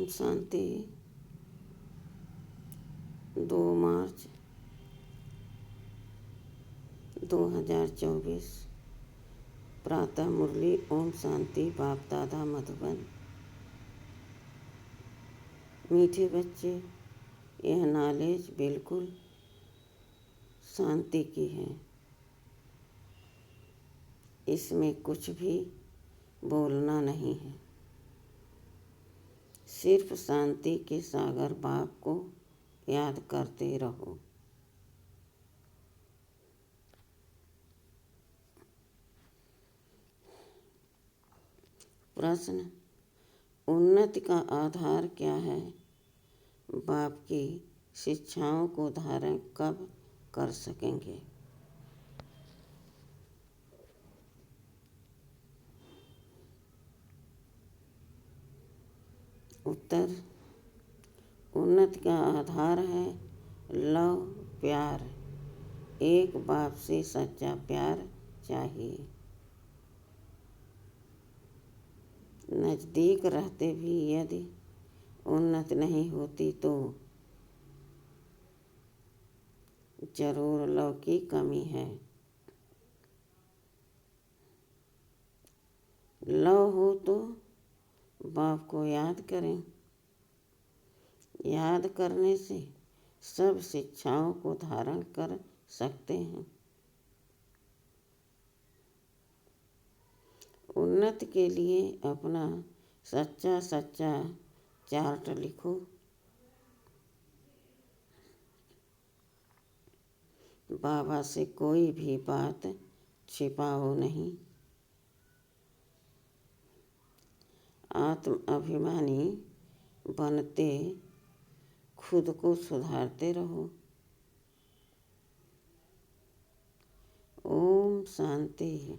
शांति। 2 मार्च 2024। प्रातः मुरली। ओम शांति। बाप दादा मधुबन। मीठे बच्चे, यह नॉलेज बिल्कुल शांति की है। इसमें कुछ भी बोलना नहीं है। सिर्फ शांति के सागर बाप को याद करते रहो। प्रश्न: उन्नति का आधार क्या है? बाप की शिक्षाओं को धारण कब कर सकेंगे? उत्तर: उन्नति का आधार है लव, प्यार। एक बाप से सच्चा प्यार चाहिए। नज़दीक रहते भी यदि उन्नति नहीं होती तो जरूर लव की कमी है। लव हो तो बाप को याद करें। याद करने से सब शिक्षाओं को धारण कर सकते हैं। उन्नति के लिए अपना सच्चा चार्ट लिखो। बाबा से कोई भी बात छिपाओ नहीं। आत्म अभिमानी बनते खुद को सुधारते रहो। ओम शांति।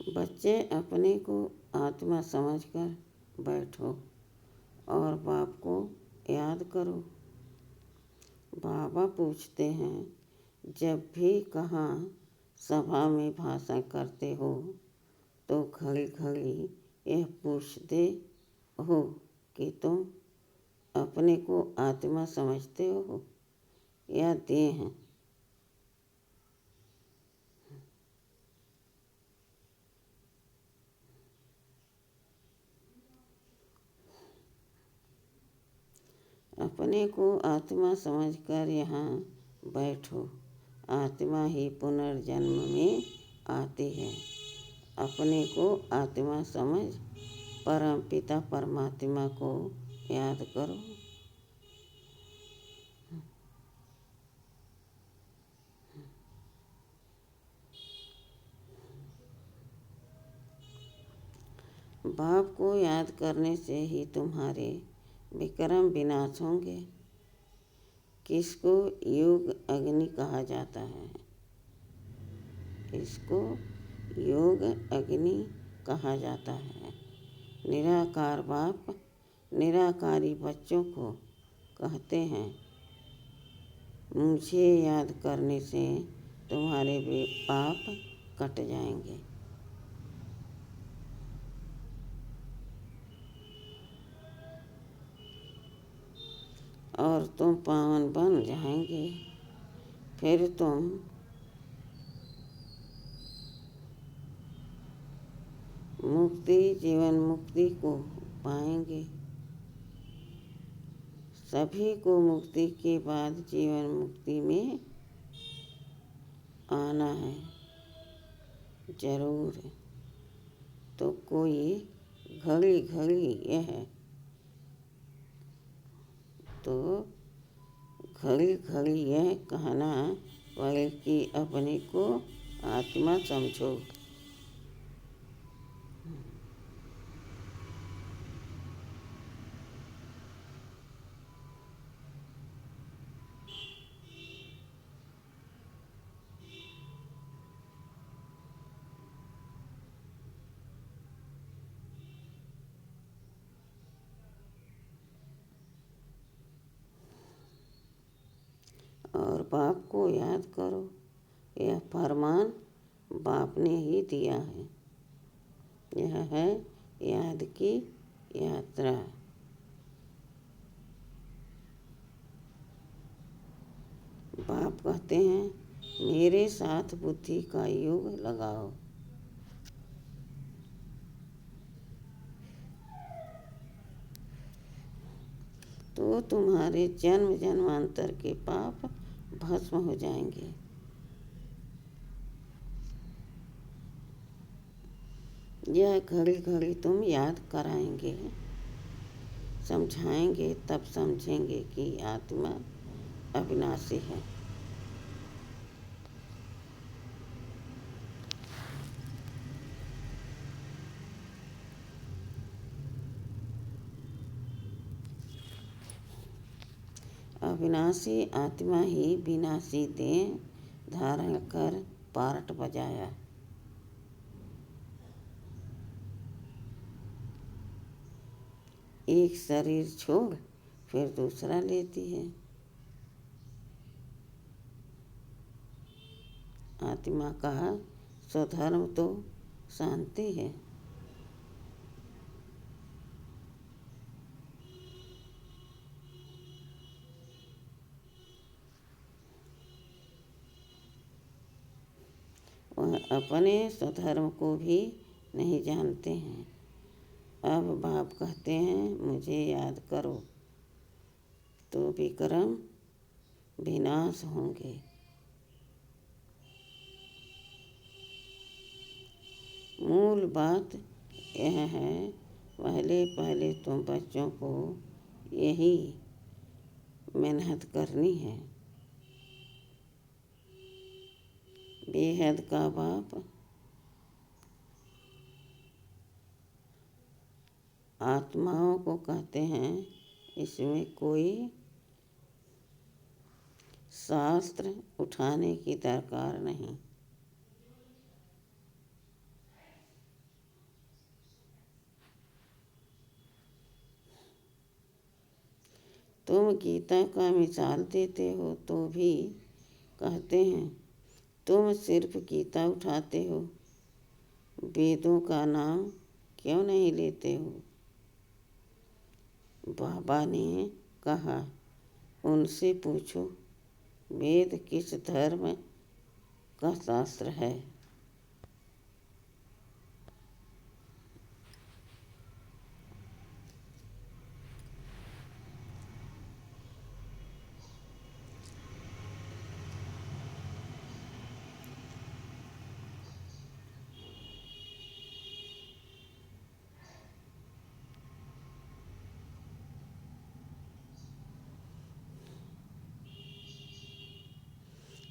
बच्चे, अपने को आत्मा समझकर बैठो और बाप को याद करो। बाबा पूछते हैं, जब भी कहाँ सभा में भाषण करते हो तो घड़ी घड़ी यह पूछते हो कि तुम अपने को आत्मा समझते हो या देह? अपने को आत्मा समझकर यहाँ बैठो। आत्मा ही पुनर्जन्म में आती है। अपने को आत्मा समझ परम पिता परमात्मा को याद करो। बाप को याद करने से ही तुम्हारे विक्रम विनाश होंगे। किसको योग अग्नि कहा जाता है? इसको योग अग्नि कहा जाता है। निराकार बाप निराकारी बच्चों को कहते हैं, मुझे याद करने से तुम्हारे पाप कट जाएंगे और तुम पावन बन जाएंगे। फिर तुम जीवन मुक्ति को पाएंगे। सभी को मुक्ति के बाद जीवन मुक्ति में आना है जरूर। तो कोई घड़ी घड़ी यह कहना पड़े कि अपने को आत्मा समझो। और बाप को याद करो। यह फरमान बाप ने ही दिया है। यह है याद की यात्रा। बाप कहते हैं, मेरे साथ बुद्धि का योग लगाओ। तो तुम्हारे जन्म जन्मांतर के पाप भस्म हो जाएंगे। यह घड़ी घड़ी तुम याद कराएंगे, समझाएंगे, तब समझेंगे कि आत्मा अविनाशी है। अविनाशी आत्मा ही विनाशी देह धारण कर पार्ट बजाया। एक शरीर छोड़ फिर दूसरा लेती है। आत्मा का स्वधर्म तो शांति है। वह अपने स्वधर्म को भी नहीं जानते हैं। अब बाप कहते हैं, मुझे याद करो तो विक्रम विनाश होंगे। मूल बात यह है, पहले पहले तुम बच्चों को यही मेहनत करनी है। बेहद का बाप आत्माओं को कहते हैं, इसमें कोई शास्त्र उठाने की दरकार नहीं। तुम गीता का मिसाल देते हो तो भी कहते हैं, तुम सिर्फ गीता उठाते हो, वेदों का नाम क्यों नहीं लेते हो? बाबा ने कहा, उनसे पूछो वेद किस धर्म का शास्त्र है।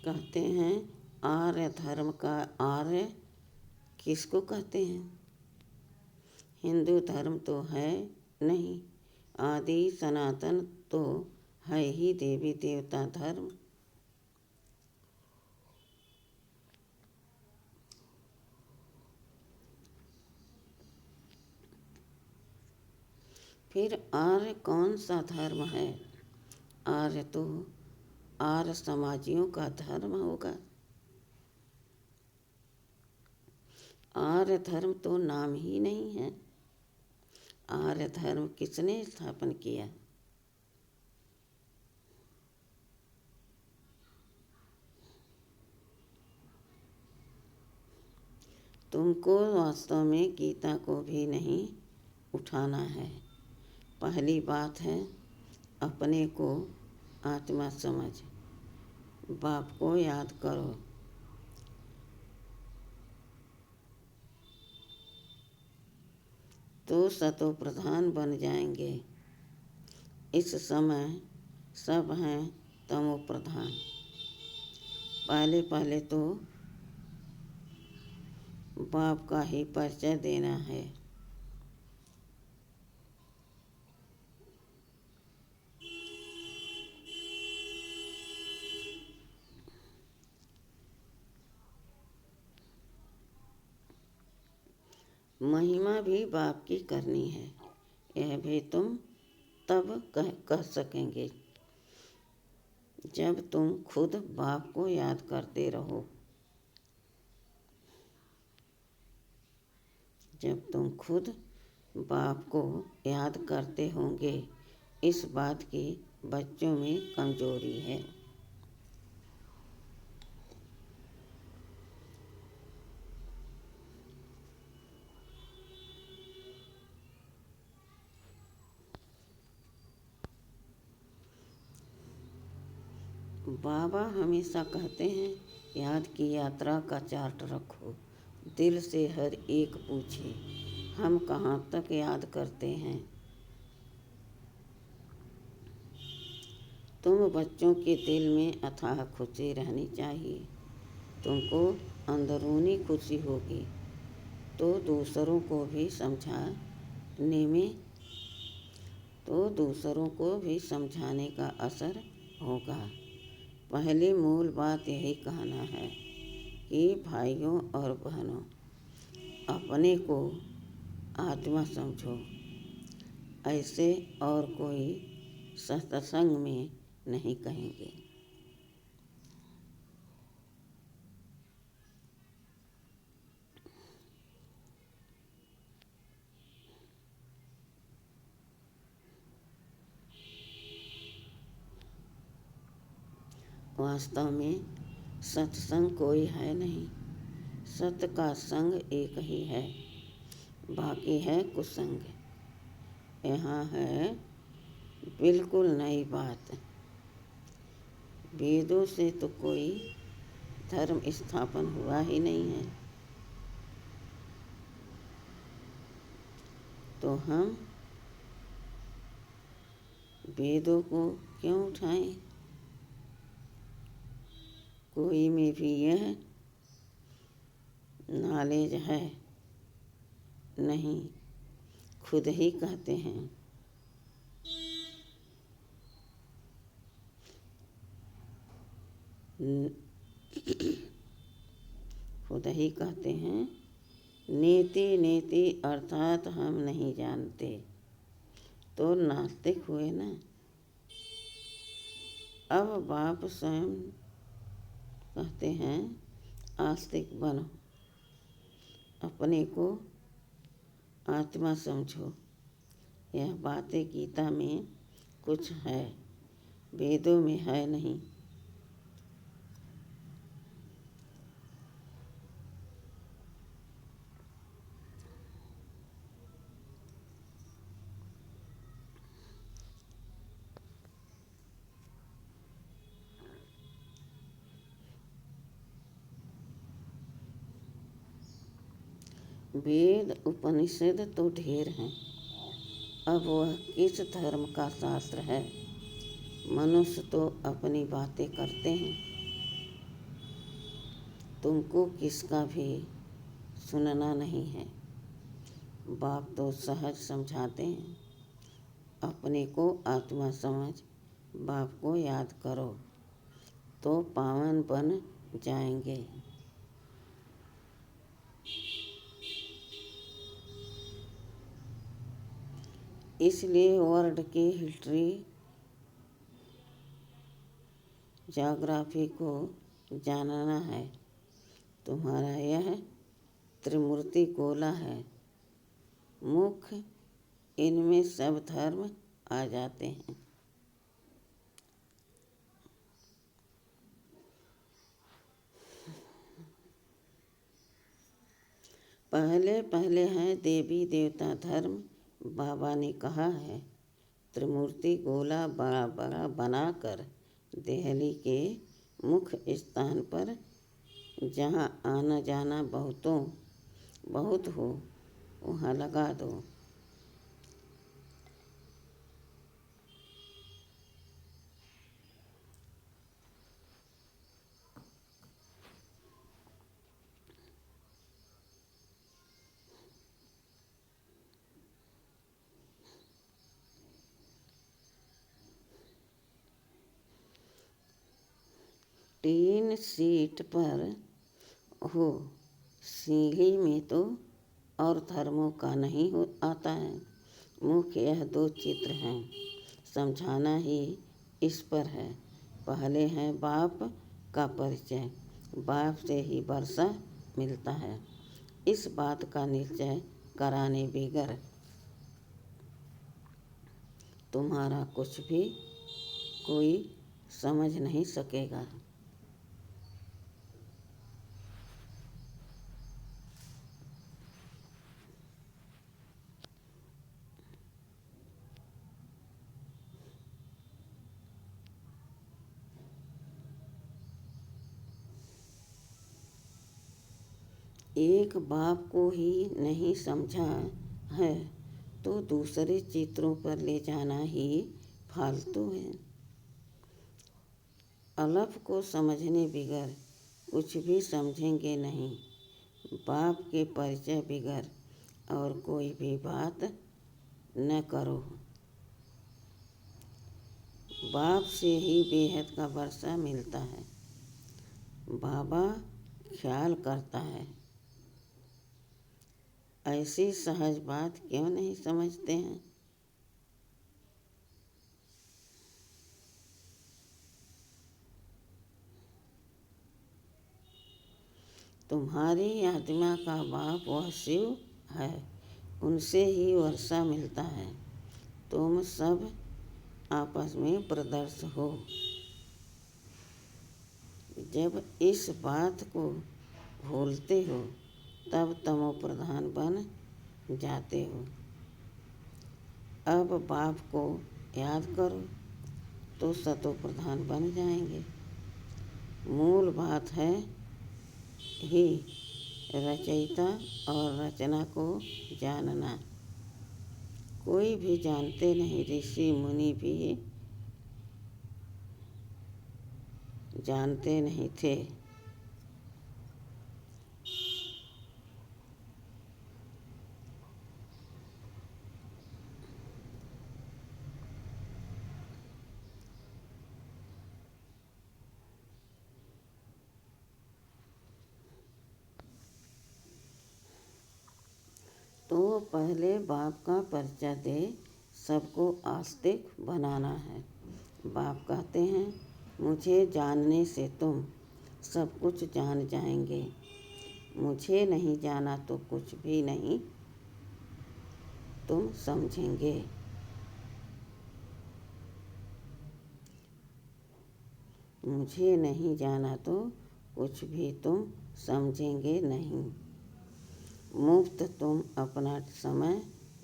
कहते हैं, आर्य धर्म का आर्य किसको कहते हैं? हिंदू धर्म तो है नहीं, आदि सनातन तो है ही देवी देवता धर्म। फिर आर्य कौन सा धर्म है? आर्य तो आर्य समाजियों का धर्म होगा। आर्य धर्म तो नाम ही नहीं है। आर्य धर्म किसने स्थापन किया? तुमको वास्तव में गीता को भी नहीं उठाना है। पहली बात है, अपने को आत्मा समझ, बाप को याद करो। तो सतो प्रधान बन जाएंगे। इस समय सब हैं तमो प्रधान। पहले पहले तो बाप का ही परिचय देना है। महिमा भी बाप की करनी है। यह भी तुम तब कह सकेंगे जब तुम खुद बाप को याद करते रहो। जब तुम खुद बाप को याद करते होंगे। इस बात की बच्चों में कमजोरी है। बाबा हमेशा कहते हैं, याद की यात्रा का चार्ट रखो। दिल से हर एक पूछे, हम कहाँ तक याद करते हैं। तुम बच्चों के दिल में अथाह खुशी रहनी चाहिए। तुमको अंदरूनी खुशी होगी तो दूसरों को भी समझाने का असर होगा। पहली मूल बात यही कहना है कि भाइयों और बहनों, अपने को आत्मा समझो। ऐसे और कोई सत्संग में नहीं कहेंगे। वास्तव में सत्संग कोई है नहीं। सत्य का संग एक ही है, बाकी है कुसंग। यहाँ है बिल्कुल नई बात। वेदों से तो कोई धर्म स्थापन हुआ ही नहीं है, तो हम वेदों को क्यों उठाएं। कोई में भी यह नॉलेज है नहीं, खुद ही कहते हैं। खुद ही कहते हैं, नीति नीति अर्थात हम नहीं जानते, तो नास्तिक हुए ना। अब बाप स्वयं कहते हैं, आस्तिक बनो, अपने को आत्मा समझो। यह बातें गीता में कुछ है, वेदों में है नहीं। वेद उपनिषद तो ढेर हैं, अब वह किस धर्म का शास्त्र है। मनुष्य तो अपनी बातें करते हैं, तुमको किसका भी सुनना नहीं है। बाप तो सहज समझाते हैं, अपने को आत्मा समझ बाप को याद करो तो पावन बन जाएंगे। इसलिए वर्ल्ड की हिस्ट्री ज्योग्राफी को जानना है। तुम्हारा यह त्रिमूर्ति गोला है, मुख्य इनमें सब धर्म आ जाते हैं। पहले पहले हैं देवी देवता धर्म। बाबा ने कहा है, त्रिमूर्ति गोला बड़ा बड़ा बनाकर दिल्ली के मुख्य स्थान पर, जहाँ आना जाना बहुत हो, वहाँ लगा दो। टीन सीट पर हो, सीढ़ी में तो और धर्मों का नहीं आता है। मुख्य यह दो चित्र हैं, समझाना ही इस पर है। पहले है बाप का परिचय, बाप से ही वर्षा मिलता है। इस बात का निश्चय कराने बिगर तुम्हारा कुछ भी कोई समझ नहीं सकेगा। एक बाप को ही नहीं समझा है तो दूसरे चित्रों पर ले जाना ही फालतू है। अलफ को समझने बिगर कुछ भी समझेंगे नहीं। बाप के परिचय बिगर और कोई भी बात न करो। बाप से ही बेहद का वर्षा मिलता है। बाबा ख्याल करता है। ऐसी सहज बात क्यों नहीं समझते हैं? तुम्हारी आत्मा का बाप वह शिव है, उनसे ही वर्षा मिलता है। तुम सब आपस में ब्रदर्स हो। जब इस बात को भूलते हो तब तमो प्रधान बन जाते हो। अब बाप को याद करो तो सतो प्रधान बन जाएंगे। मूल बात है ही रचयिता और रचना को जानना। कोई भी जानते नहीं, ऋषि मुनि भी जानते नहीं थे। तो पहले बाप का परिचय दे, सबको आस्तिक बनाना है। बाप कहते हैं, मुझे जानने से तुम सब कुछ जान जाएंगे। मुझे नहीं जाना तो कुछ भी नहीं तुम समझेंगे। मुझे नहीं जाना तो कुछ भी तुम समझेंगे नहीं। मुफ्त तुम अपना समय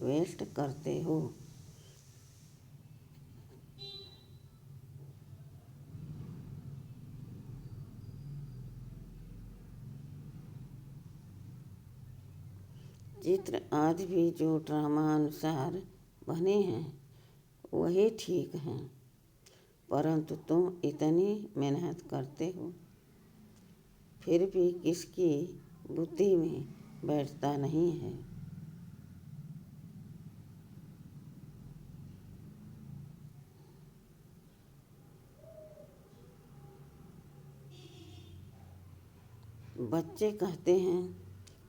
वेस्ट करते हो। चित्र आदि भी जो ड्रामानुसार बने हैं वही ठीक हैं, परंतु तुम इतनी मेहनत करते हो फिर भी किसकी बुद्धि में बैठता नहीं है। बच्चे कहते हैं,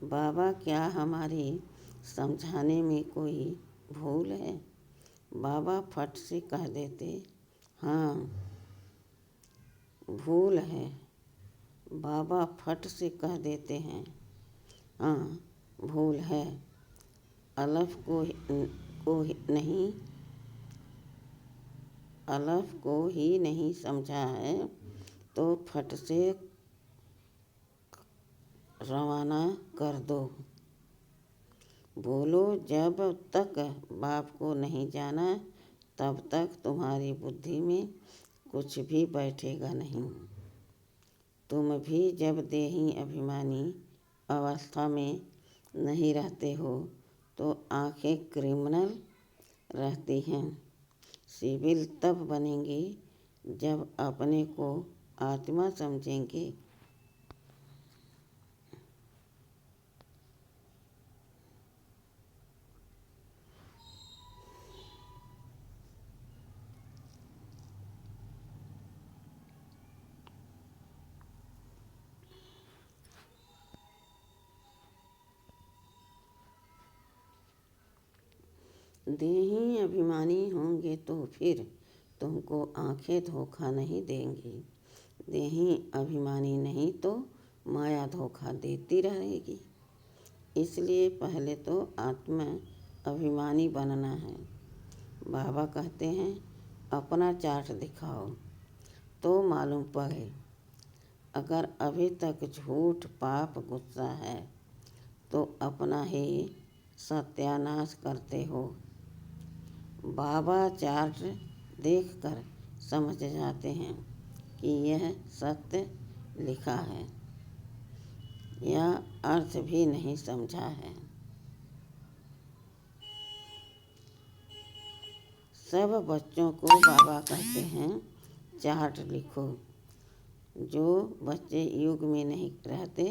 बाबा क्या हमारी समझाने में कोई भूल है? बाबा फट से कह देते, हाँ भूल है। बाबा फट से कह देते हैं, हाँ भूल है। अलफ को ही नहीं समझा है तो फट से रवाना कर दो। बोलो, जब तक बाप को नहीं जाना तब तक तुम्हारी बुद्धि में कुछ भी बैठेगा नहीं। तुम भी जब देही अभिमानी अवस्था में नहीं रहते हो तो आंखें क्रिमिनल रहती हैं। सिविल तब बनेंगी जब अपने को आत्मा समझेंगे। देही अभिमानी होंगे तो फिर तुमको आंखें धोखा नहीं देंगी। देही अभिमानी नहीं तो माया धोखा देती रहेगी। इसलिए पहले तो आत्मा अभिमानी बनना है। बाबा कहते हैं अपना चार्ट दिखाओ तो मालूम पड़े। अगर अभी तक झूठ, पाप, गुस्सा है तो अपना ही सत्यानाश करते हो। बाबा चार्ट देखकर समझ जाते हैं कि यह सत्य लिखा है या अर्थ भी नहीं समझा है। सब बच्चों को बाबा कहते हैं चार्ट लिखो। जो बच्चे युग में नहीं रहते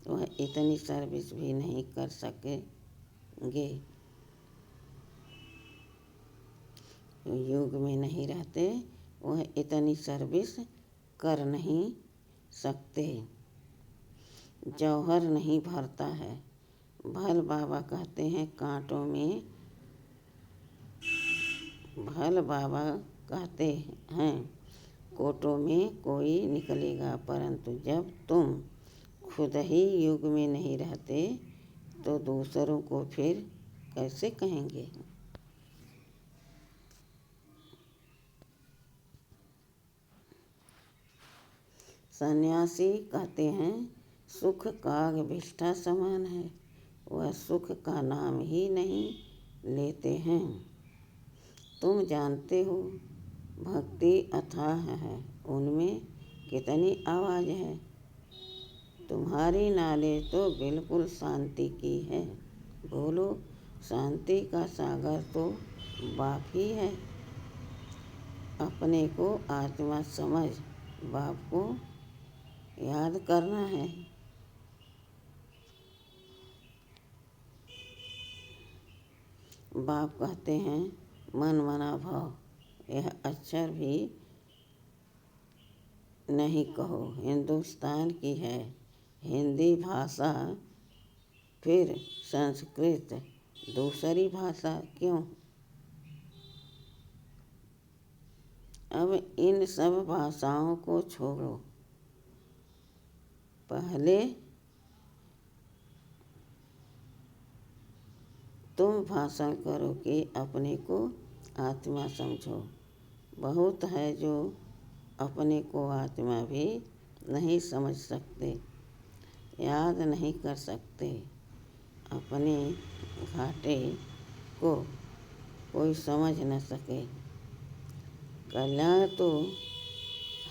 वह इतनी सर्विस भी नहीं कर सकेंगे। जो युग में नहीं रहते वह इतनी सर्विस कर नहीं सकते। जौहर नहीं भरता है। भल बाबा कहते हैं कांटों में, भल बाबा कहते हैं कोटों में कोई निकलेगा, परंतु जब तुम खुद ही युग में नहीं रहते तो दूसरों को फिर कैसे कहेंगे। सन्यासी कहते हैं सुख काग विष्ठा समान है। वह सुख का नाम ही नहीं लेते हैं। तुम जानते हो भक्ति अथाह है, उनमें कितनी आवाज़ है। तुम्हारी नाले तो बिल्कुल शांति की है। बोलो शांति का सागर तो बाप ही है। अपने को आत्मा समझ बाप को याद करना है। बाप कहते हैं मन मना भाव, यह अक्षर भी नहीं कहो। हिंदुस्तान की है हिंदी भाषा, फिर संस्कृत दूसरी भाषा क्यों। अब इन सब भाषाओं को छोड़ो। पहले तुम भाषण करो कि अपने को आत्मा समझो। बहुत है जो अपने को आत्मा भी नहीं समझ सकते, याद नहीं कर सकते। अपने घाटे को कोई समझ न सके। कल्याण तो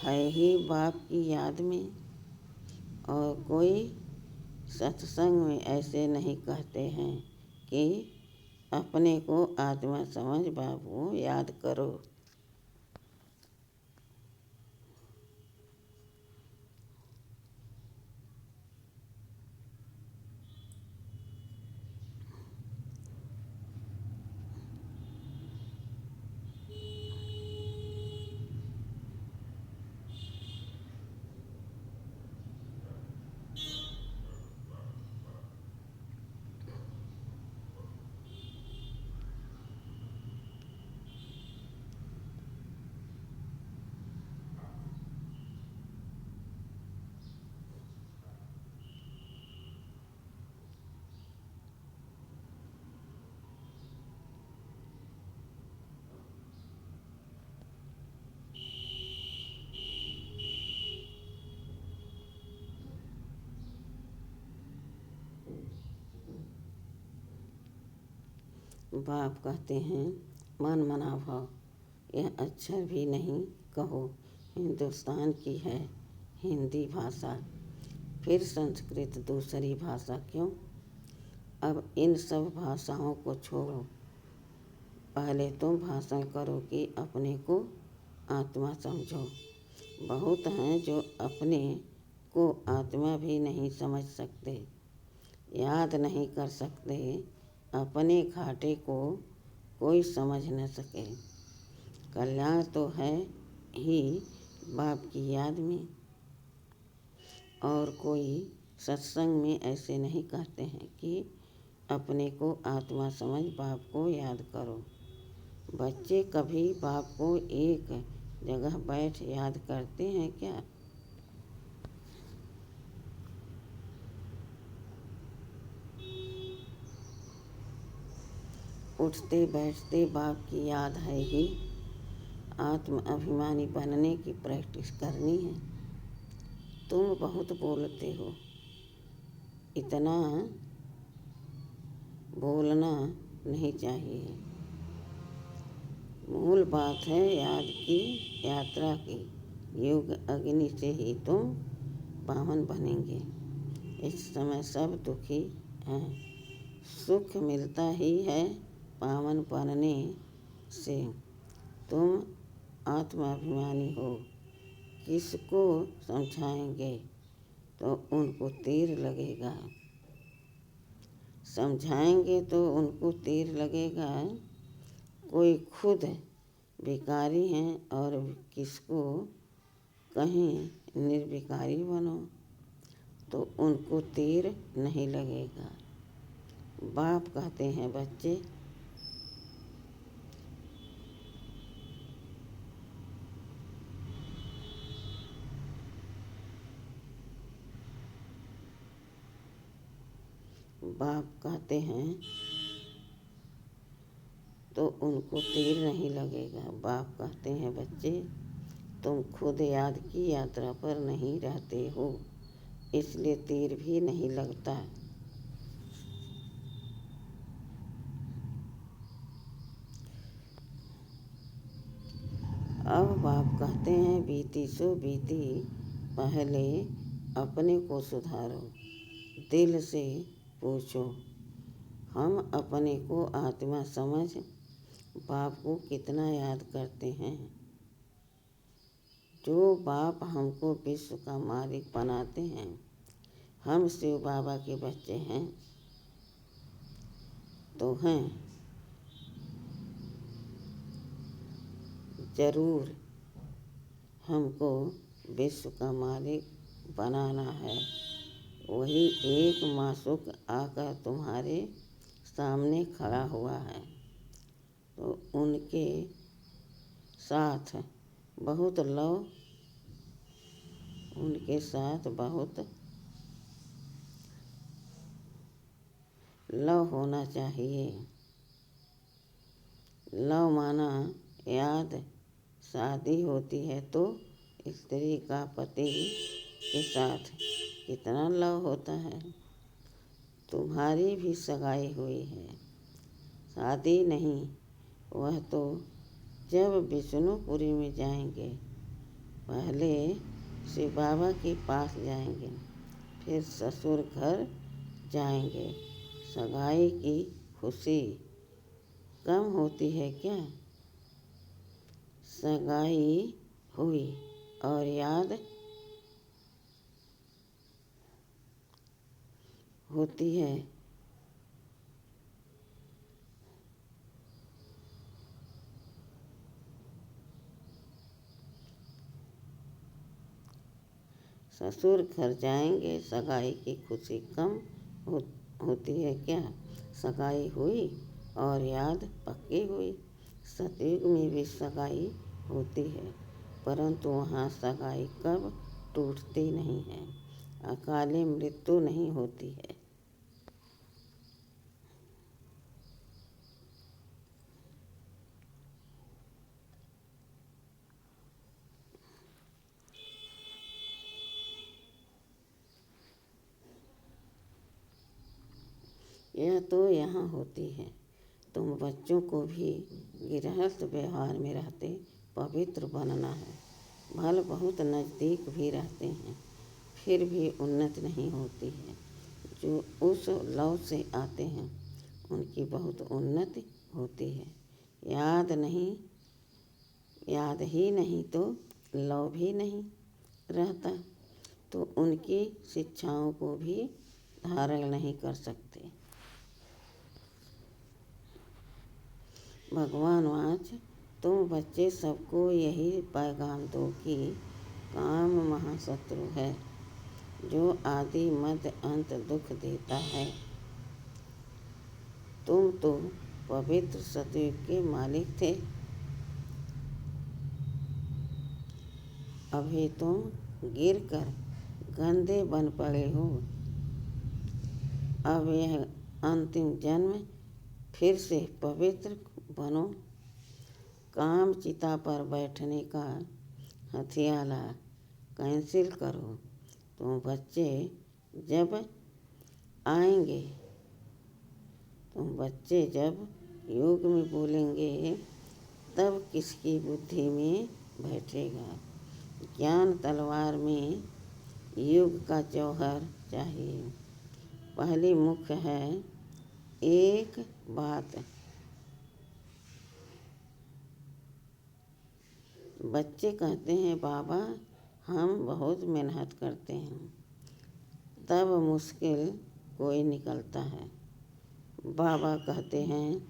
है ही बाप की याद में। और कोई सत्संग में ऐसे नहीं कहते हैं कि अपने को आत्मा समझ बाप को याद करो। बाप कहते हैं मन मना भाव, यह अक्षर भी नहीं कहो। हिंदुस्तान की है हिंदी भाषा, फिर संस्कृत दूसरी भाषा क्यों। अब इन सब भाषाओं को छोड़ो। पहले तुम भाषण करो कि अपने को आत्मा समझो। बहुत हैं जो अपने को आत्मा भी नहीं समझ सकते, याद नहीं कर सकते। अपने घाटे को कोई समझ न सके। कल्याण तो है ही बाप की याद में। और कोई सत्संग में ऐसे नहीं कहते हैं कि अपने को आत्मा समझ बाप को याद करो। बच्चे कभी बाप को एक जगह बैठ याद करते हैं क्या। उठते बैठते बाप की याद है ही। आत्म अभिमानी बनने की प्रैक्टिस करनी है। तुम बहुत बोलते हो, इतना बोलना नहीं चाहिए। मूल बात है याद की यात्रा की। योग अग्नि से ही तुम पावन बनेंगे। इस समय सब दुखी हैं। सुख मिलता ही है पावन बनने से। तुम आत्माभिमानी हो। किसको समझाएंगे तो उनको तीर लगेगा। समझाएंगे तो उनको तीर लगेगा। कोई खुद विकारी हैं और किसको कहीं निर्विकारी बनो तो उनको तीर नहीं लगेगा। बाप कहते हैं बच्चे, बाप कहते हैं तो उनको तीर नहीं लगेगा। बाप कहते हैं बच्चे, तुम खुद याद की यात्रा पर नहीं रहते हो, इसलिए तीर भी नहीं लगता। अब बाप कहते हैं बीती सो बीती, पहले अपने को सुधारो। दिल से पूछो, हम अपने को आत्मा समझ बाप को कितना याद करते हैं। जो बाप हमको विश्व का मालिक बनाते हैं, हम शिव बाबा के बच्चे हैं तो हैं। जरूर हमको विश्व का मालिक बनाना है। वही एक मासूक आकर तुम्हारे सामने खड़ा हुआ है तो उनके साथ बहुत लव होना चाहिए। लव माना याद। शादी होती है तो स्त्री का पति के साथ कितना लव होता है। तुम्हारी भी सगाई हुई है, शादी नहीं। वह तो जब विष्णुपुरी में जाएंगे, पहले शिव बाबा के पास जाएंगे, फिर ससुर घर जाएंगे। सगाई की खुशी कम होती है क्या? सगाई हुई और याद होती है। ससुर घर जाएंगे, सगाई की खुशी कम होती है क्या? सगाई हुई और याद पक्की हुई। सतयुग में भी सगाई होती है, परंतु वहाँ सगाई कब टूटती नहीं है, अकाले मृत्यु नहीं होती है। यह तो यहाँ होती है। तुम बच्चों को भी गृहस्थ व्यवहार में रहते पवित्र बनना है। भले बहुत नज़दीक भी रहते हैं, फिर भी उन्नति नहीं होती है। जो उस लव से आते हैं उनकी बहुत उन्नति होती है। याद ही नहीं तो लव भी नहीं रहता, तो उनकी शिक्षाओं को भी धारण नहीं कर सकते। भगवान वाच, तुम बच्चे सबको यही पैगाम दो कि काम महाशत्रु है, जो आदि मध्य अंत दुख देता है। तुम तो पवित्र सतयुग के मालिक थे, अभी तुम गिरकर गंदे बन पड़े हो। अब यह अंतिम जन्म फिर से पवित्र बनो। काम चिता पर बैठने का हथियाला कैंसिल करो। तुम बच्चे जब योग में बोलेंगे तब किसकी बुद्धि में बैठेगा। ज्ञान तलवार में युग का जौहर चाहिए। पहली मुख्य है एक बात। बच्चे कहते हैं बाबा हम बहुत मेहनत करते हैं, तब मुश्किल कोई निकलता है। बाबा कहते हैं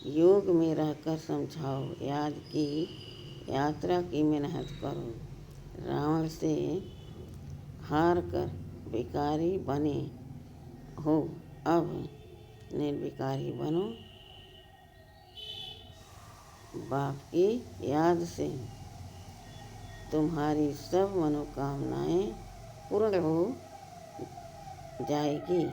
योग में रहकर समझाओ, यात्रा की मेहनत करो। रावण से हार कर विकारी बने हो, अब निर्विकारी बनो। बाप की याद से तुम्हारी सब मनोकामनाएं पूर्ण हो जाएगी।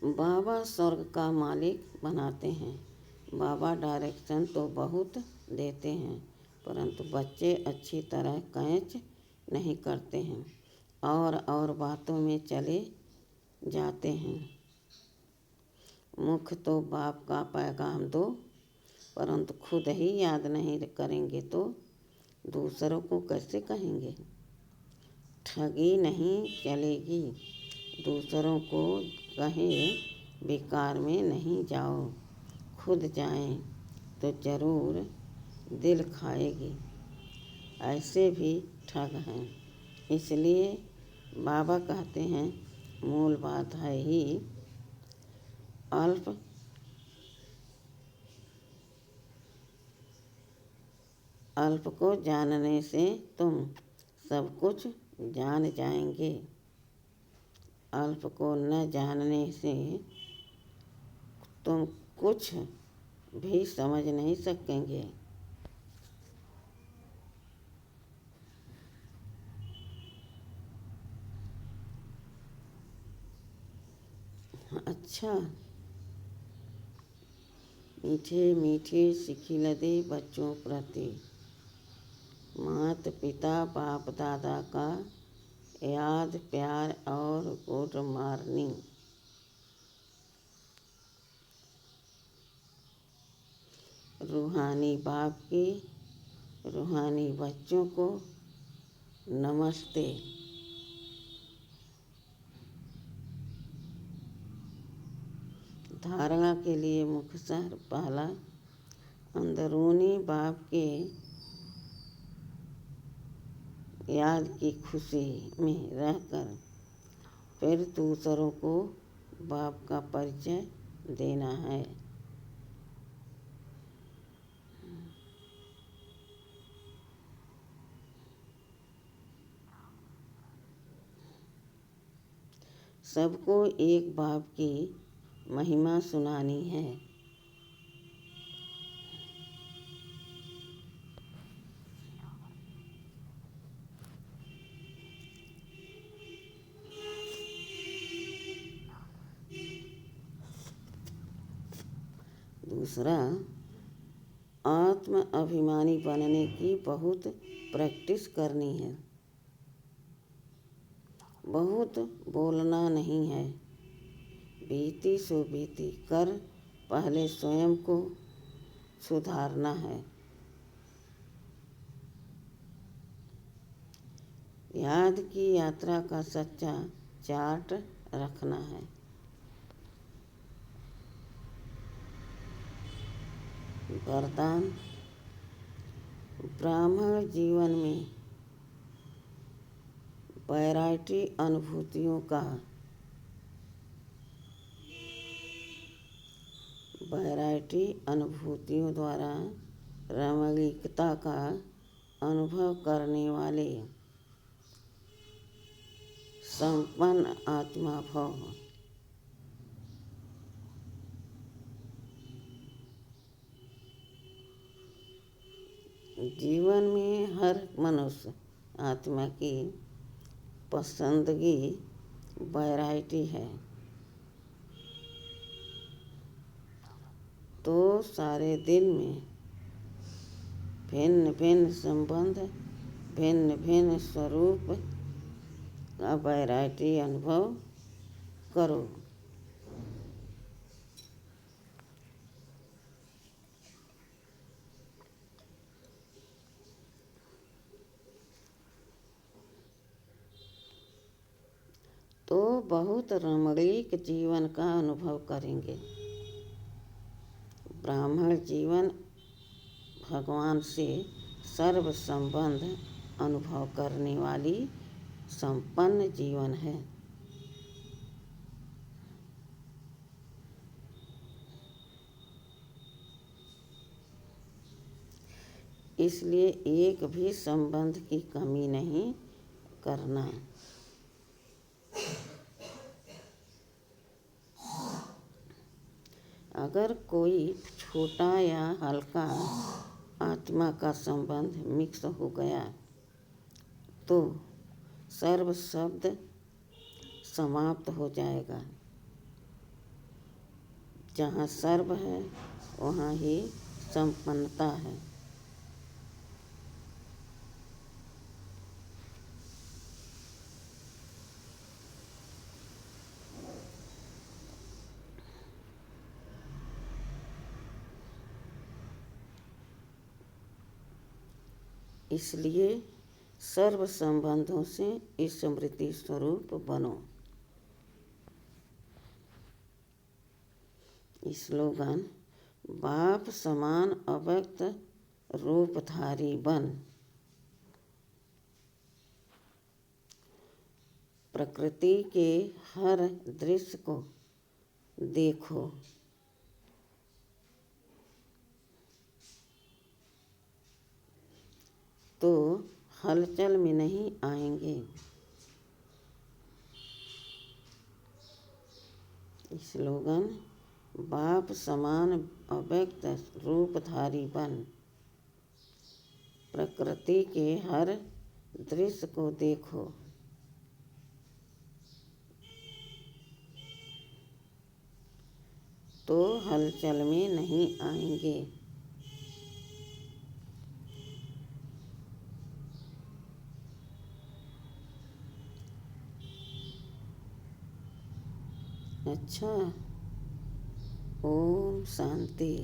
बाबा स्वर्ग का मालिक बनाते हैं। बाबा डायरेक्शन तो बहुत देते हैं, परंतु बच्चे अच्छी तरह कैच नहीं करते हैं और बातों में चले जाते हैं। मुख्य तो बाप का पैगाम दो, परंतु खुद ही याद नहीं करेंगे तो दूसरों को कैसे कहेंगे। ठगी नहीं चलेगी। दूसरों को कहें बेकार में नहीं जाओ, खुद जाएं तो जरूर दिल खाएगी। ऐसे भी ठग हैं। इसलिए बाबा कहते हैं मूल बात है ही अल्प को जानने से तुम सब कुछ जान जाएंगे। अल्प को न जानने से तुम कुछ भी समझ नहीं सकेंगे। अच्छा, मीठे मीठे सिखिलदे बच्चों प्रति माता पिता बाप दादा का याद प्यार और गुड मॉर्निंग। रूहानी बाप की रूहानी बच्चों को नमस्ते। धारणा के लिए मुख्तसर पहला, अंदरूनी बाप के याद की खुशी में रहकर फिर दूसरों को बाप का परिचय देना है। सबको एक बाप की महिमा सुनानी है। दूसरा, आत्म अभिमानी बनने की बहुत प्रैक्टिस करनी है। बहुत बोलना नहीं है। बीती सो बीती कर पहले स्वयं को सुधारना है। याद की यात्रा का सच्चा चार्ट रखना है। वरदान, ब्राह्मण जीवन में वैरायटी अनुभूतियों द्वारा रमणीकता का अनुभव करने वाले संपन्न आत्मा भव। जीवन में हर मनुष्य आत्मा की पसंदगी वैरायटी है। तो सारे दिन में भिन्न भिन्न संबंध, भिन्न भिन्न स्वरूप का वैरायटी अनुभव करो। तो बहुत रमणीक जीवन का अनुभव करेंगे। ब्राह्मण जीवन भगवान से सर्व संबंध अनुभव करने वाली संपन्न जीवन है। इसलिए एक भी संबंध की कमी नहीं करना। अगर कोई छोटा या हल्का आत्मा का संबंध मिक्स हो गया तो सर्व शब्द समाप्त हो जाएगा। जहाँ सर्व है वहाँ ही संपन्नता है। इसलिए सर्व संबंधों से स्मृति स्वरूप बनो। स्लोगन: बाप समान अव्यक्त रूपधारी बन। प्रकृति के हर दृश्य को देखो। तो हलचल में नहीं आएंगे। स्लोगन: बाप समान अव्यक्त रूपधारी बन। प्रकृति के हर दृश्य को देखो। तो हलचल में नहीं आएंगे। अच्छा, ओम शांति।